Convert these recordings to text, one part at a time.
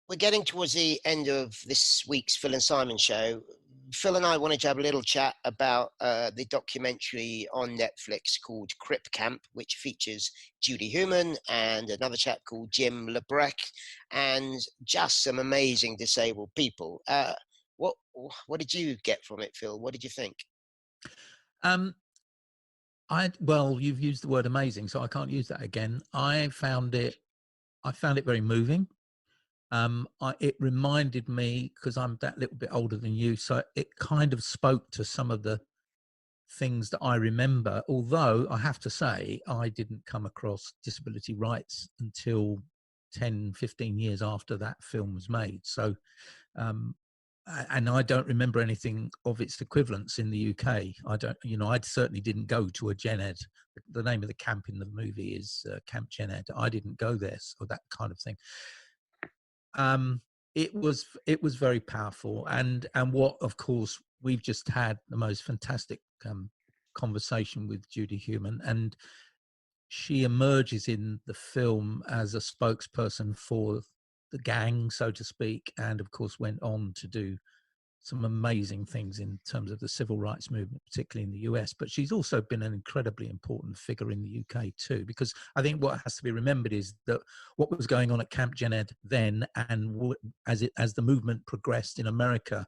We're getting towards the end of this week's Phil and Simon show. Phil and I wanted to have a little chat about the documentary on Netflix called Crip Camp, which features Judy Heumann and another chap called Jim Lebrecht, and just some amazing disabled people. What what did you get from it, Phil? What did you think? Um, well, you've used the word amazing, so I can't use that again. I found it very moving. It reminded me, because I'm that little bit older than you, so it kind of spoke to some of the things that I remember. Although I have to say, I didn't come across disability rights until 10, 15 years after that film was made. So, um, and I don't remember anything of its equivalents in the UK. I certainly didn't go to a Gen Ed. The name of the camp in the movie is Camp Gen Ed. I didn't go there, so that kind of thing. It was very powerful, and what, of course, we've just had the most fantastic conversation with Judy Heumann, and she emerges in the film as a spokesperson for the gang, so to speak, and of course went on to do some amazing things in terms of the civil rights movement, particularly in the US. But she's also been an incredibly important figure in the UK too, because I think what has to be remembered is that what was going on at Camp Gen Ed then, and as the movement progressed in America,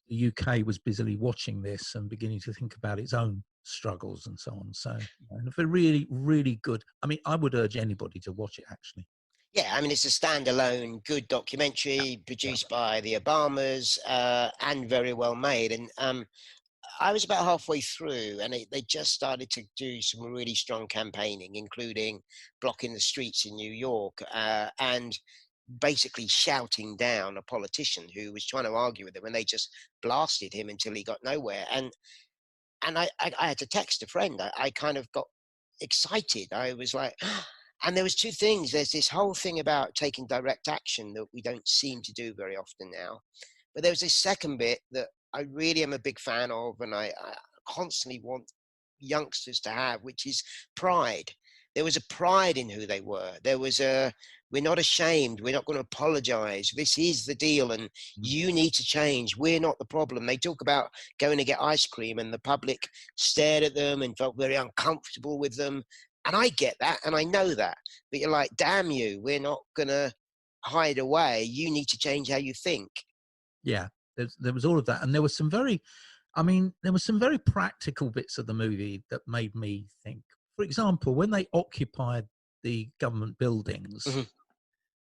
the UK was busily watching this and beginning to think about its own struggles and so on. So, and a really, really good. I mean, I would urge anybody to watch it, actually. Yeah, I mean, it's a standalone, good documentary Yeah. produced by the Obamas and very well made. And I was about halfway through, and they just started to do some really strong campaigning, including blocking the streets in New York and basically shouting down a politician who was trying to argue with them, and they just blasted him until he got nowhere. And I had to text a friend. I kind of got excited. I was like, and there was two things. There's this whole thing about taking direct action that we don't seem to do very often now. But there was this second bit that I really am a big fan of, and I constantly want youngsters to have, which is pride. There was a pride in who they were. There was we're not ashamed. We're not going to apologize. This is the deal, and you need to change. We're not the problem. They talk about going to get ice cream, and the public stared at them and felt very uncomfortable with them. And I get that, and I know that. But you're like, damn you, we're not going to hide away. You need to change how you think. Yeah, there was all of that, and there was some very, there were some very practical bits of the movie that made me think. For example, when they occupied the government buildings, Mhm.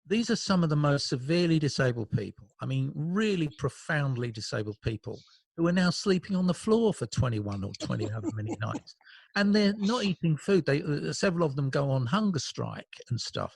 these are some of the most severely disabled people. I mean, really profoundly disabled people who are now sleeping on the floor for 21 or 20 however many nights, and they're not eating food. Several of them go on hunger strike and stuff.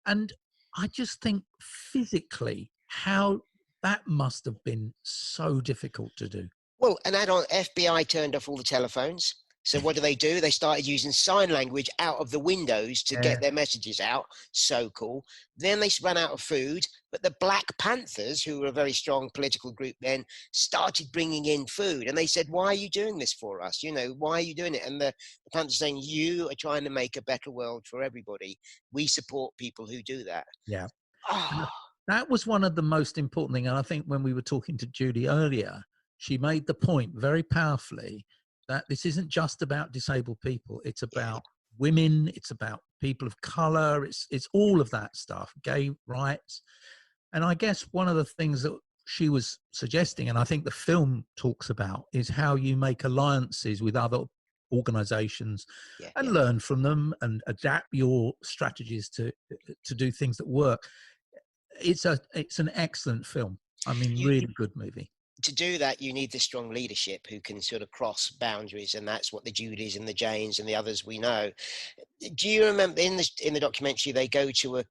And I just think physically how that must have been so difficult to do. Well, and add on, FBI turned off all the telephones. So what do? They started using sign language out of the windows to Yeah, get their messages out. So cool. Then they ran out of food, but the Black Panthers, who were a very strong political group then, started bringing in food. And they said, "Why are you doing this for us? You know, why are you doing it?" And the Panthers saying, "You are trying to make a better world for everybody. We support people who do that." yeah. And Oh, that was one of the most important things. And I think when we were talking to Judy earlier, she made the point very powerfully that this isn't just about disabled people. It's yeah. about women. It's about people of color. It's all of that stuff, gay rights. And I guess one of the things that she was suggesting, and I think the film talks about, is how you make alliances with other organizations Yeah, and yeah. learn from them and adapt your strategies to do things that work. It's an excellent film. I mean, You, really good movie. to do that, you need the strong leadership who can sort of cross boundaries, and that's what the Judys and the Janes and the others we know. Do you remember in the documentary they go to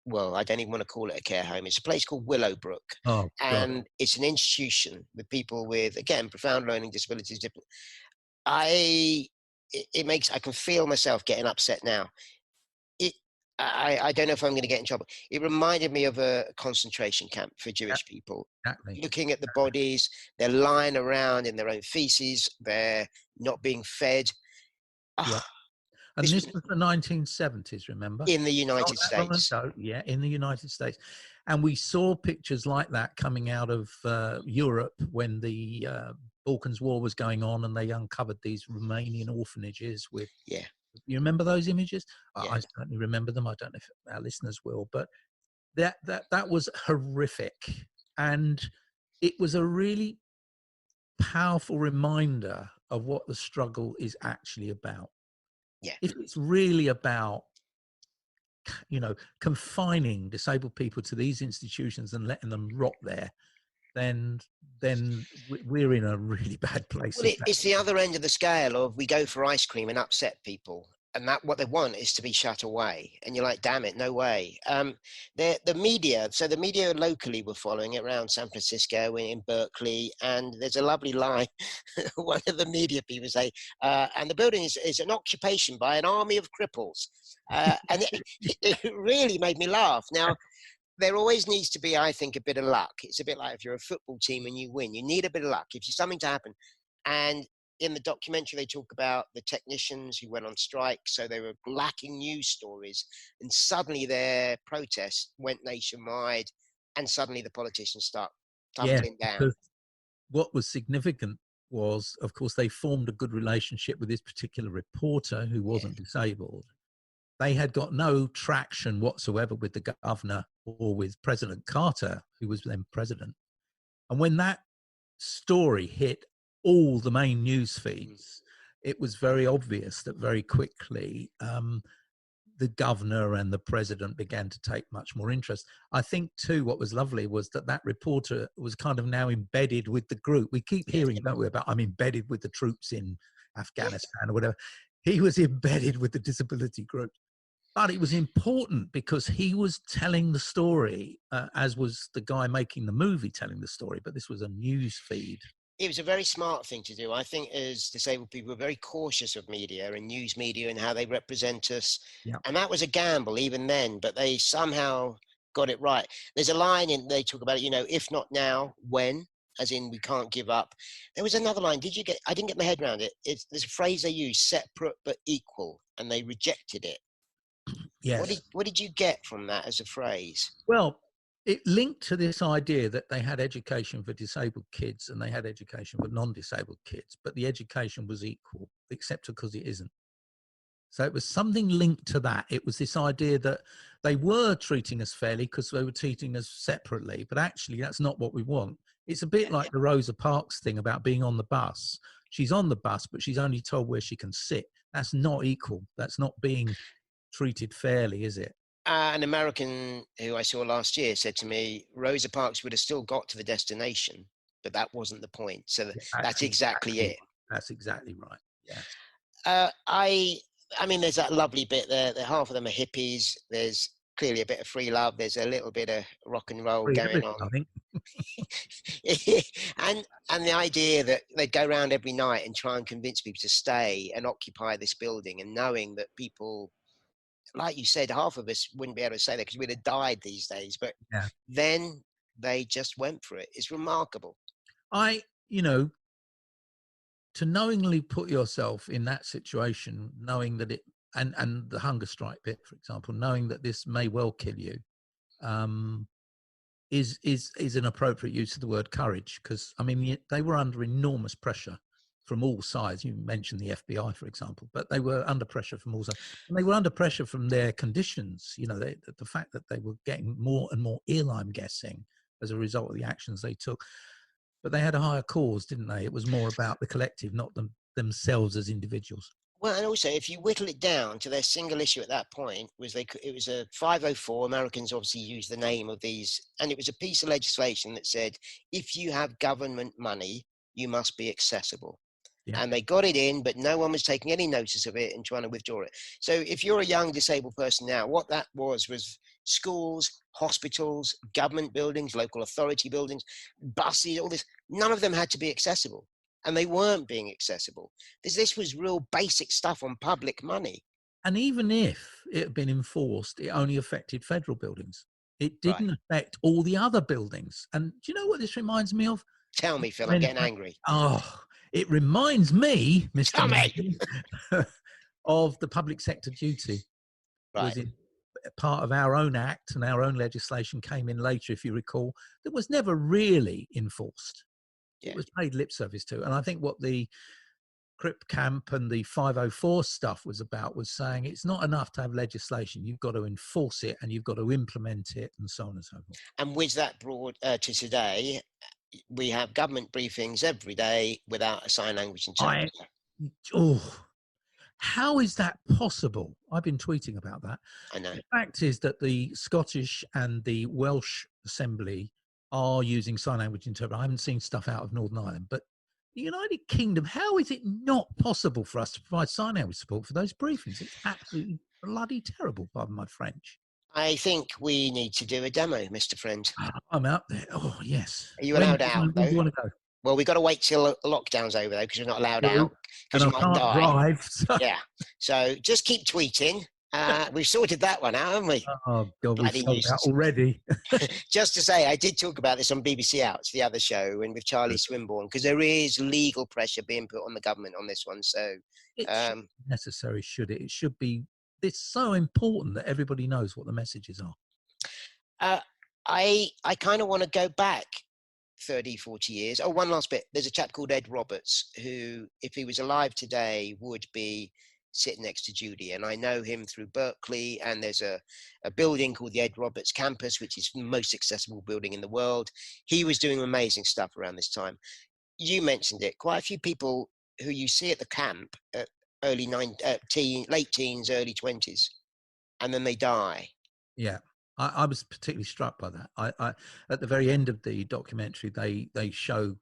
well, I don't even want to call it a care home. It's a place called Willowbrook, Oh God. and it's an institution with people with, again, profound learning disabilities. I it makes, I can feel myself getting upset now. It I don't know if I'm going to get in trouble. It reminded me of a concentration camp for Yeah, Jewish people. exactly. Looking at the bodies, they're lying around in their own feces, they're not being fed. Yeah. Ah, And this was the 1970s, remember? in the Not United that long States. ago, yeah, in the United States. And we saw pictures like that coming out of Europe when the Balkans War was going on, and they uncovered these Romanian orphanages with, Yeah, you remember those images? yeah. I certainly remember them. I don't know if our listeners will, but that was horrific. And it was a really powerful reminder of what the struggle is actually about. Yeah. If it's really about, confining disabled people to these institutions and letting them rot there, then we're in a really bad place. Well, it's the other end of the scale of we go for ice cream and upset people. And that what they want is to be shut away. And you're like, damn it, no way. The media, so the media locally were following it around San Francisco, in Berkeley. And there's a lovely line, one of the media people say, and the building is an occupation by an army of cripples. And it really made me laugh. Now, there always needs to be, I think, a bit of luck. It's a bit like if you're a football team and you win, you need a bit of luck. If you something to happen. And in the documentary, they talk about the technicians who went on strike. So they were lacking news stories. And suddenly their protest went nationwide. And suddenly the politicians start tumbling down. Because what was significant was, of course, they formed a good relationship with this particular reporter who wasn't disabled. They had got no traction whatsoever with the governor or with President Carter, who was then president. And when that story hit all the main news feeds, it was very obvious that very quickly the governor and the president began to take much more interest. I think, too, what was lovely was that reporter was kind of now embedded with the group. We keep hearing, don't we, about I'm embedded with the troops in Afghanistan or whatever. He was embedded with the disability group. But it was important because he was telling the story, as was the guy making the movie telling the story, but this was a news feed. It was a very smart thing to do. I think as disabled people, we're very cautious of media and news media and how they represent us. Yeah. And that was a gamble even then, but they somehow got it right. There's a line in, they talk about it, if not now, when? As in, we can't give up. There was another line. I didn't get my head around it. There's a phrase they use, separate but equal, and they rejected it. Yes. What did you get from that as a phrase? Well, it linked to this idea that they had education for disabled kids and they had education for non-disabled kids, but the education was equal, except because it isn't. So it was something linked to that. It was this idea that they were treating us fairly because they were treating us separately, but actually that's not what we want. It's a bit like the Rosa Parks thing about being on the bus. She's on the bus, but she's only told where she can sit. That's not equal. That's not being treated fairly, is it? An American who I saw last year said to me, Rosa Parks would have still got to the destination, but that wasn't the point. So that's exactly it. That's exactly right. Yeah. I mean, there's that lovely bit there that half of them are hippies. There's clearly a bit of free love. There's a little bit of rock and roll going on. I think. and the idea that they'd go around every night and try and convince people to stay and occupy this building, and knowing that people, like you said, half of us wouldn't be able to say that because we'd have died these days. But then they just went for it. It's remarkable. To knowingly put yourself in that situation, knowing that it, and the hunger strike bit, for example, knowing that this may well kill you, is an appropriate use of the word courage. Because, I mean, they were under enormous pressure from all sides. You mentioned the FBI, for example, but they were under pressure from all sides. And they were under pressure from their conditions, the fact that they were getting more and more ill, I'm guessing, as a result of the actions they took. But they had a higher cause, didn't they? It was more about the collective, not themselves as individuals. Well, and also, if you whittle it down to their single issue at that point, it was a 504. Americans obviously used the name of these, and it was a piece of legislation that said, if you have government money, you must be accessible. Yeah. And they got it in, but no one was taking any notice of it and trying to withdraw it. So if you're a young disabled person now, what that was schools, hospitals, government buildings, local authority buildings, buses, all this, none of them had to be accessible. And they weren't being accessible. This was real basic stuff on public money. And even if it had been enforced, it only affected federal buildings. It didn't affect all the other buildings. And do you know what this reminds me of? Tell me, Phil, I'm getting angry. Oh, it reminds me, Mr. Minty, of the public sector duty Right. was in part of our own act, and our own legislation came in later, if you recall, that was never really enforced. It Yeah. was paid lip service to. And I think what the Crip Camp and the 504 stuff was about was saying it's not enough to have legislation. You've got to enforce it and you've got to implement it and so on and so forth. And with that brought to today, we have government briefings every day without a sign language interpreter. How is that possible? I've been tweeting about that. I know. The fact is that the Scottish and the Welsh Assembly are using sign language interpreter. I haven't seen stuff out of Northern Ireland, but the United Kingdom, how is it not possible for us to provide sign language support for those briefings? It's absolutely bloody terrible, pardon my French. I think we need to do a demo, Mr. Friend. I'm out there. Oh, yes. Are you allowed out, when though? do you want to go? Well, we've got to wait till lockdown's over, though, because we're not allowed out. Because And you I might can't die. drive. So. Yeah. So just keep tweeting. We've sorted that one out, haven't we? Oh, God, we've Bloody sold that nuisance. already. Just to say, I did talk about this on BBC Outs, the other show, and with Charlie Swinburne, because there is legal pressure being put on the government on this one. So it's necessary, should it? It should be. It's so important that everybody knows what the messages are. I kind of want to go back 30, 40 years. Oh, one last bit. There's a chap called Ed Roberts who, if he was alive today, would be sitting next to Judy. And I know him through Berkeley, and there's a building called the Ed Roberts campus, which is the most accessible building in the world. He was doing amazing stuff around this time. You mentioned it. Quite a few people who you see at the camp at late teens, early 20s, and then they die. Yeah. I was particularly struck by that. I at the very end of the documentary, they show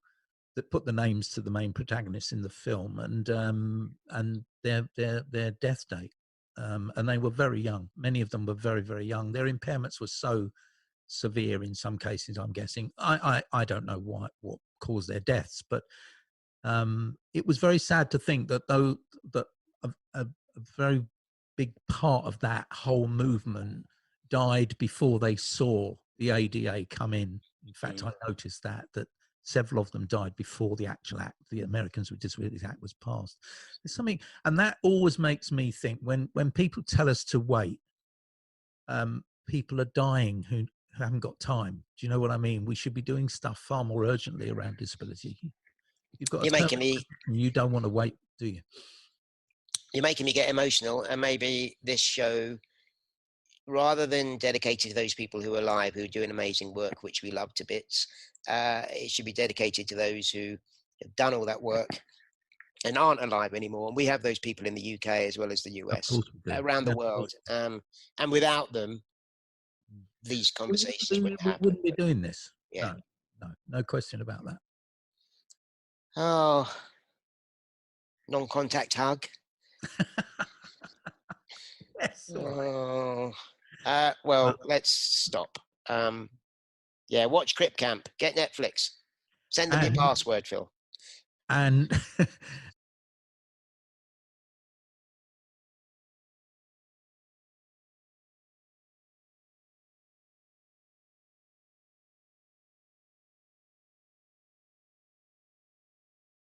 that, put the names to the main protagonists in the film, and their death date, and they were very young. Many of them were very, very young. Their impairments were so severe in some cases. I'm guessing. I don't know what caused their deaths, but it was very sad to think that a very big part of that whole movement died before they saw the ADA come in. In fact, I noticed that several of them died before the actual act, the Americans with Disabilities Act, was passed. There's something, and that always makes me think, when people tell us to wait, people are dying who haven't got time. Do you know what I mean? We should be doing stuff far more urgently around disability. You've got you don't want to wait, do you? You're making me get emotional, and maybe this show, rather than dedicated to those people who are alive, who are doing amazing work, which we love to bits, it should be dedicated to those who have done all that work and aren't alive anymore. And we have those people in the UK as well as the US, around the world. And without them, these conversations wouldn't happen. We wouldn't be doing this. Yeah. No question about that. Oh, non-contact hug. Yes. Oh. Well, let's stop. Yeah, watch Crip Camp. Get Netflix. Send them your password, Phil. And